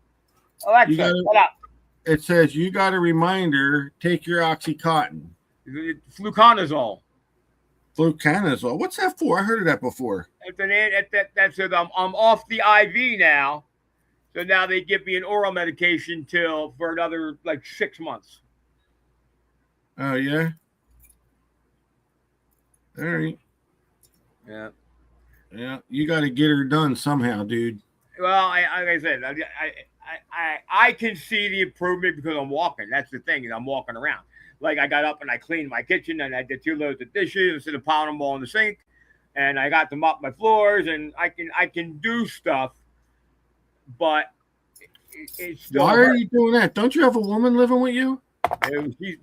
Alexa, hold up. It says you got a reminder. Take your OxyContin. Fluconazole. Fluconazole. What's that for? I heard of that before. That's it. I'm off the IV now, So now they give me an oral medication for another like 6 months. Oh yeah. All right. Yeah. Yeah, you got to get her done somehow, dude. Well, like I said, I can see the improvement because I'm walking. That's the thing, is I'm walking around. Like I got up and I cleaned my kitchen and I did 2 loads of dishes instead of piling them all in the sink, and I got to mop my floors and I can do stuff, but it's still. Why are you doing that? Don't you have a woman living with you?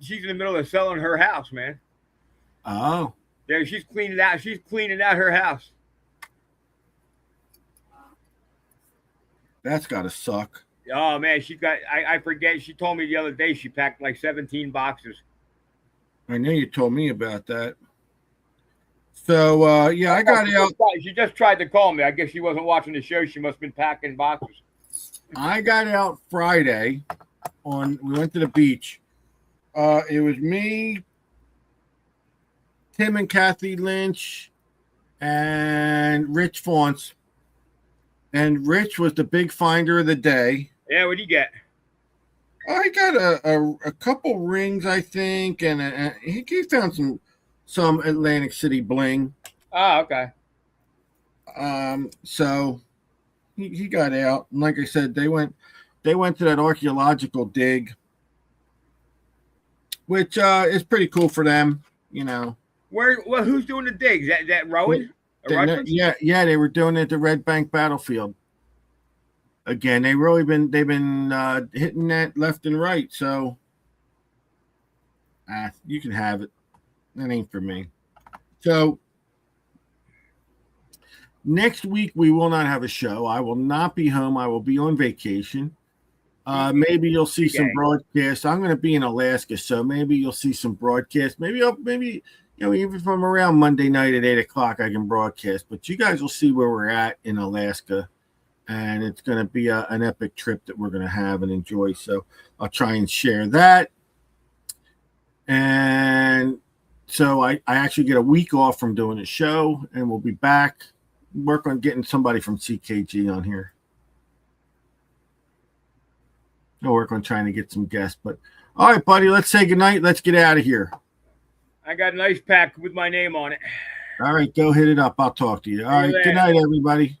She's in the middle of selling her house, man. Oh, Yeah, she's cleaning out. She's cleaning out her house. that's got to suck. Oh man, she got. I forget. She told me the other day she packed like 17 boxes. I know you told me about that. So yeah, I got out. She just tried to call me. I guess she wasn't watching the show. She must have been packing boxes. I got out Friday. We went to the beach. It was me, Tim and Kathy Lynch, and Rich Faunce. And Rich was the big finder of the day. Yeah, what do you get? I got a couple rings, I think, and he found some Atlantic City bling. Oh, okay. So he got out, and like I said, they went to that archaeological dig, which is pretty cool for them, you know. Well, who's doing the digs? That Rowan? Yeah, they were doing it at the Red Bank Battlefield. Again, they've been hitting that left and right, so you can have it. That ain't for me. So next week we will not have a show. I will not be home. I will be on vacation. Maybe you'll see some broadcasts. I'm going to be in Alaska, so maybe you'll see some broadcasts. Maybe even from around Monday night at 8:00, I can broadcast. But you guys will see where we're at in Alaska, and it's going to be an epic trip that we're going to have and enjoy. So I'll try and share that. And so I actually get a week off from doing a show, and we'll be back. Work on getting somebody from CKG on here. I'll work on trying to get some guests. But all right, buddy, let's say goodnight. Let's get out of here. I got an ice pack with my name on it. All right, go hit it up. I'll talk to you. All right, good night, everybody.